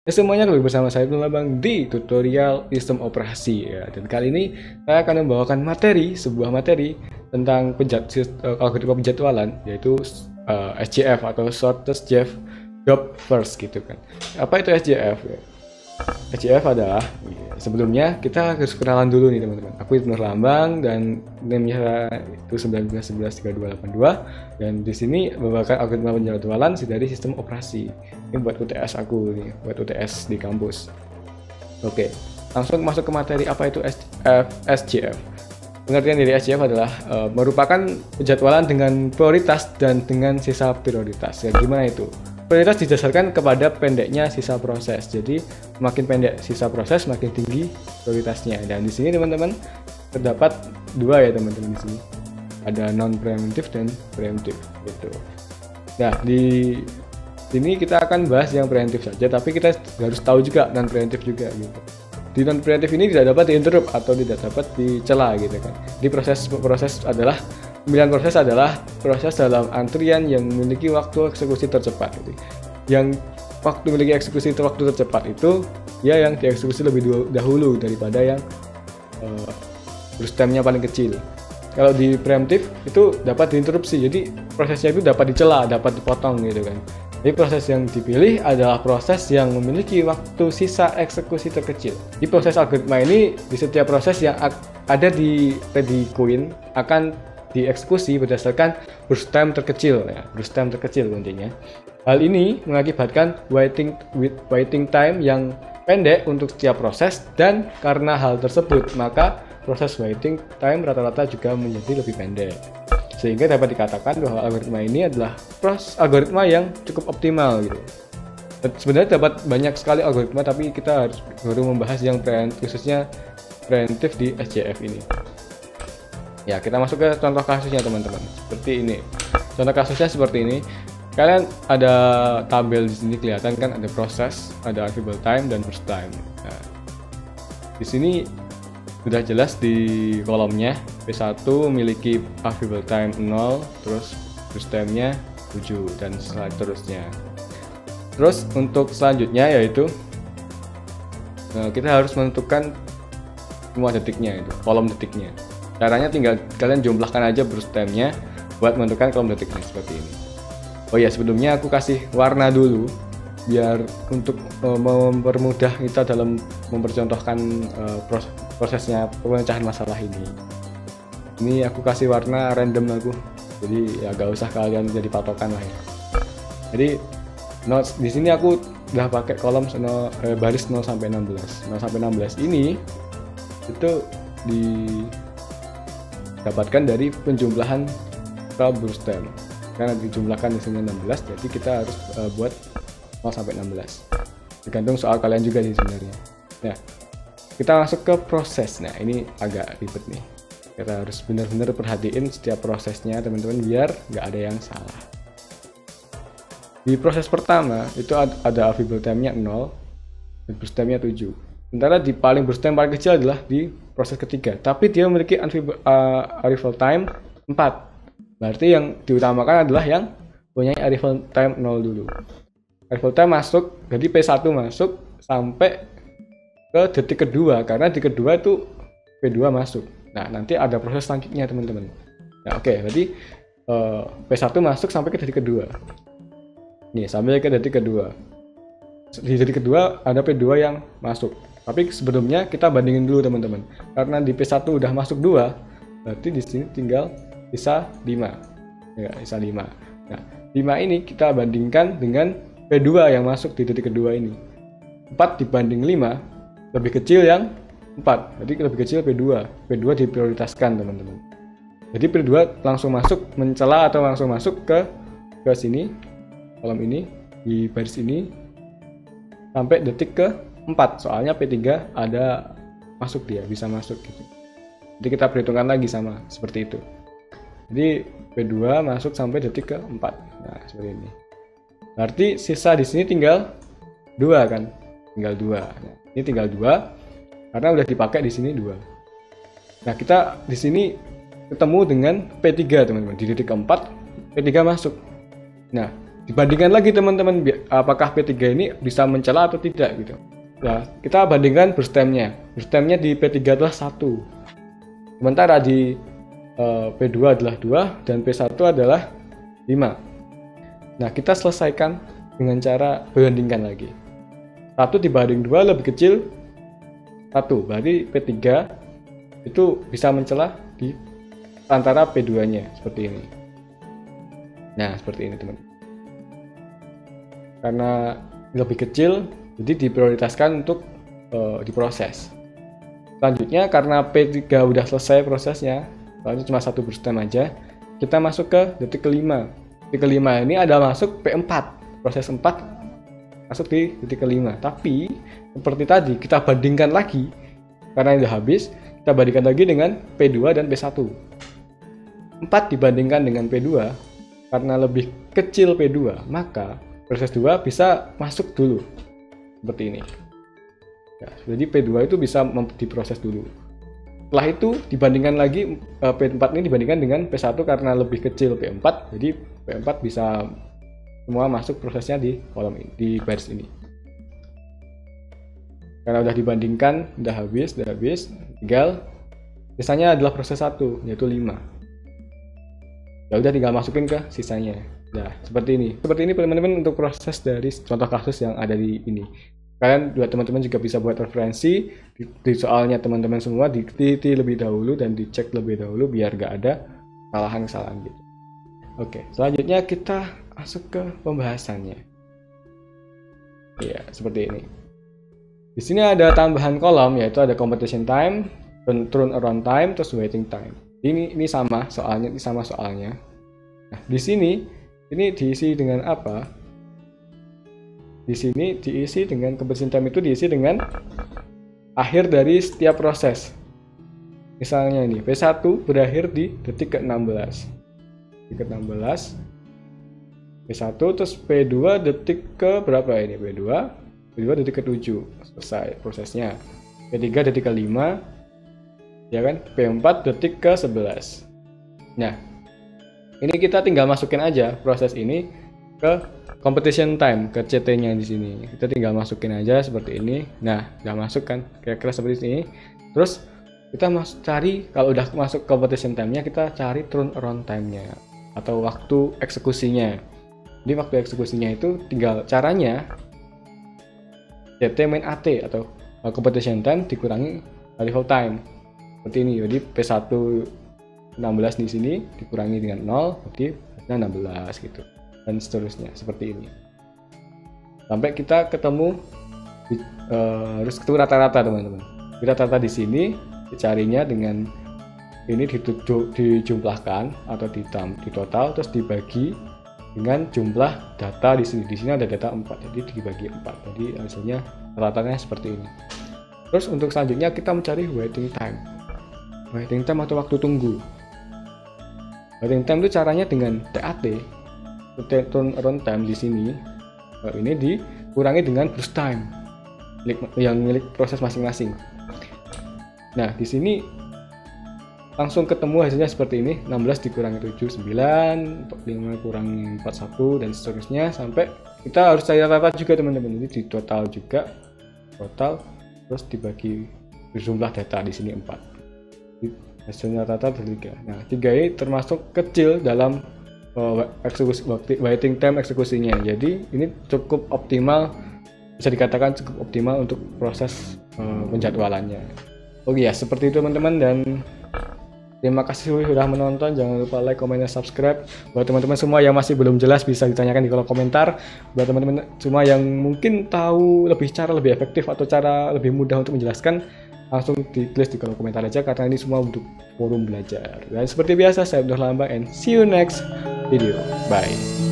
Semuanya kembali bersama saya Ibnu Labang di tutorial sistem operasi ya. Dan kali ini saya akan membawakan sebuah materi tentang algoritma penjadwalan, yaitu SJF atau Shortest Job First gitu kan. Apa itu SJF ya? SJF adalah, sebelumnya kita harus kenalan dulu nih teman-teman. Aku Ibnu Lambang dan NIM-nya itu 19113282, dan di sini membawakan algoritma penjadwalan dari sistem operasi. Ini buat UTS aku nih, buat UTS di kampus. Oke, langsung masuk ke materi. Apa itu SJF? Pengertian dari SJF adalah merupakan penjadwalan dengan prioritas dan dengan sisa prioritas. Ya, gimana itu? Prioritas didasarkan kepada pendeknya sisa proses. Jadi makin pendek sisa proses, makin tinggi prioritasnya. Dan di sini teman-teman terdapat dua ya teman-teman di sini. Ada non preemptive dan preemptive gitu. Nah, di sini kita akan bahas yang preemptive saja, tapi kita harus tahu juga non preemptive juga gitu. Di non preemptive ini tidak dapat diinterrupt atau tidak dapat dicela gitu kan. Di proses adalah pemilihan proses adalah proses dalam antrian yang memiliki waktu eksekusi tercepat. Yang waktu memiliki eksekusi waktu tercepat itu ya yang dieksekusi lebih dahulu daripada yang burst time-nya paling kecil. Kalau di preemptive itu dapat diinterupsi, jadi prosesnya itu dapat dicela, dapat dipotong gitu kan. Jadi proses yang dipilih adalah proses yang memiliki waktu sisa eksekusi terkecil. Di proses algoritma ini, di setiap proses yang ada di ready queue akan dieksekusi berdasarkan burst time terkecil ya, burst time terkecil intinya. Hal ini mengakibatkan waiting time yang pendek untuk setiap proses, dan karena hal tersebut maka proses waiting time rata-rata juga menjadi lebih pendek. Sehingga dapat dikatakan bahwa algoritma ini adalah algoritma yang cukup optimal gitu. Sebenarnya dapat banyak sekali algoritma, tapi kita harus baru membahas yang khususnya preemptive di SJF ini. Ya, kita masuk ke contoh kasusnya teman-teman. Seperti ini. Contoh kasusnya seperti ini. Kalian ada tabel di sini kelihatan kan, ada proses, ada arrival time dan burst time. Nah, di sini sudah jelas di kolomnya P1 memiliki arrival time 0, terus burst time-nya 7 dan seterusnya. Terus untuk selanjutnya yaitu kita harus menentukan semua detiknya, itu kolom detiknya. Caranya tinggal kalian jumlahkan aja burst time-nya buat menentukan kolom detiknya seperti ini. Oh ya, sebelumnya aku kasih warna dulu biar untuk mempermudah kita dalam mempercontohkan prosesnya pemecahan masalah ini. Ini aku kasih warna random aku, jadi ya gak usah kalian jadi patokan lah ya. Jadi di sini aku udah pakai kolom baris 0 sampai 16. 0 sampai 16 ini itu didapatkan dari penjumlahan burst time. Karena dijumlahkan di sini 16, jadi kita harus buat 0 sampai 16. Tergantung soal kalian juga sih sebenarnya. Nah, kita masuk ke proses. Nah, ini agak ribet nih. Kita harus benar-benar perhatiin setiap prosesnya teman-teman biar nggak ada yang salah. Di proses pertama itu ada arrival time-nya 0 dan burst time-nya 7. Sementara di burst time paling kecil adalah di proses ketiga, tapi dia memiliki arrival time 4. Berarti yang diutamakan adalah yang punya arrival time 0 dulu. Arrival time masuk, jadi P1 masuk sampai ke detik kedua, karena di kedua itu P2 masuk. Nah, nanti ada proses selanjutnya teman-teman. Nah, oke, berarti P1 masuk sampai ke detik kedua. Nih, sampai ke detik kedua. Di detik kedua ada P2 yang masuk. Tapi sebelumnya kita bandingin dulu teman-teman. Karena di P1 udah masuk 2, berarti di sini tinggal sisa 5. Ya, sisa 5. Nah, 5 ini kita bandingkan dengan P2 yang masuk di detik kedua ini. 4 dibanding 5 lebih kecil yang 4. Jadi lebih kecil P2. P2 diprioritaskan, teman-teman. Jadi P2 langsung masuk mencela atau langsung masuk ke sini, kolom ini, di baris ini sampai detik ke 4. Soalnya P3 ada masuk, dia bisa masuk gitu. Jadi kita perhitungkan lagi sama seperti itu. Jadi P2 masuk sampai detik ke-4. Nah, seperti ini. Berarti sisa di sini tinggal 2 kan? Tinggal 2. Nah, ini tinggal 2 karena udah dipakai di sini 2. Nah, kita di sini ketemu dengan P3, teman-teman. Di detik ke-4 P3 masuk. Nah, dibandingkan lagi teman-teman, apakah P3 ini bisa mencela atau tidak gitu. Nah, kita bandingkan burst time-nya. Burst time-nya di P3 adalah 1. Sementara di P2 adalah 2 dan P1 adalah 5. Nah, kita selesaikan dengan cara bandingkan lagi. 1 dibanding 2 lebih kecil 1. Berarti P3 itu bisa mencela di antara P2-nya seperti ini. Nah, seperti ini teman. Karena lebih kecil, jadi diprioritaskan untuk diproses. Selanjutnya, karena P3 udah selesai prosesnya, soalnya cuma 1 burst time aja, kita masuk ke detik kelima. Detik kelima ini ada masuk P4, proses 4 masuk di detik kelima. Tapi seperti tadi kita bandingkan lagi, karena udah habis, kita bandingkan lagi dengan P2 dan P1. 4 dibandingkan dengan P2, karena lebih kecil P2, maka proses 2 bisa masuk dulu seperti ini ya, jadi P2 itu bisa diproses dulu. Setelah itu dibandingkan lagi P4 ini dibandingkan dengan P1 karena lebih kecil P4, jadi P4 bisa semua masuk prosesnya di kolom ini, di baris ini. Karena udah dibandingkan, udah habis, tinggal sisanya adalah proses 1 yaitu 5. Ya udah tinggal masukin ke sisanya. Nah, seperti ini teman-teman untuk proses dari contoh kasus yang ada di ini. Kalian buat teman-teman juga bisa buat referensi di soalnya teman-teman semua, diteliti lebih dahulu dan dicek lebih dahulu biar gak ada kesalahan-kesalahan gitu. Oke, selanjutnya kita masuk ke pembahasannya. Ya, seperti ini. Di sini ada tambahan kolom yaitu ada completion time, turnaround time, terus waiting time. Ini sama soalnya. Nah, di sini ini diisi dengan apa? Di sini diisi dengan completion time itu diisi dengan akhir dari setiap proses. Misalnya ini P1 berakhir di detik ke-16. Detik ke-16. P1 terus P2 detik ke berapa ini? P2 detik ke-7 selesai prosesnya. P3 detik ke-5. Ya kan? P4 detik ke-11. Nah, ini kita tinggal masukin aja proses ini ke competition time, ke CT-nya di sini. Kita tinggal masukin aja seperti ini. Nah, udah masuk kan? Kira-kira seperti ini. Terus kita cari, kalau udah masuk competition time-nya, kita cari turnaround time-nya atau waktu eksekusinya. Jadi waktu eksekusinya itu tinggal caranya CT min AT atau competition time dikurangi arrival time. Seperti ini, jadi P1 16 di sini dikurangi dengan 0, berarti hasilnya 16 gitu. Dan seterusnya, seperti ini. Sampai kita ketemu, harus ketemu rata-rata teman-teman. Kita rata-rata di sini, dicarinya dengan ini dijumlahkan atau di total, terus dibagi dengan jumlah data di sini. Di sini ada data 4, jadi dibagi 4. Jadi hasilnya rata-ratanya seperti ini. Terus untuk selanjutnya kita mencari waiting time. Waiting time atau waktu tunggu. Waiting time itu caranya dengan TAT, turnaround time di sini. Ini dikurangi dengan burst time yang milik proses masing-masing. Nah, di sini langsung ketemu hasilnya seperti ini, 16 dikurangi 7, 9, 5 kurangi 41 dan seterusnya sampai kita harus cari rata juga teman-teman. Ini di total juga, total terus dibagi jumlah data di sini 4. Hasilnya rata 3. Nah, 3 ini termasuk kecil dalam waiting time eksekusinya. Jadi ini cukup optimal, bisa dikatakan cukup optimal untuk proses penjadwalannya. Oke ya, seperti itu teman-teman, dan terima kasih sudah menonton. Jangan lupa like, comment, dan subscribe. Buat teman-teman semua yang masih belum jelas bisa ditanyakan di kolom komentar. Buat teman-teman semua yang mungkin tahu cara lebih efektif atau cara lebih mudah untuk menjelaskan, langsung ditulis di kolom komentar aja, karena ini semua untuk forum belajar. Dan seperti biasa, saya Abdul Lambang and see you next video. Bye.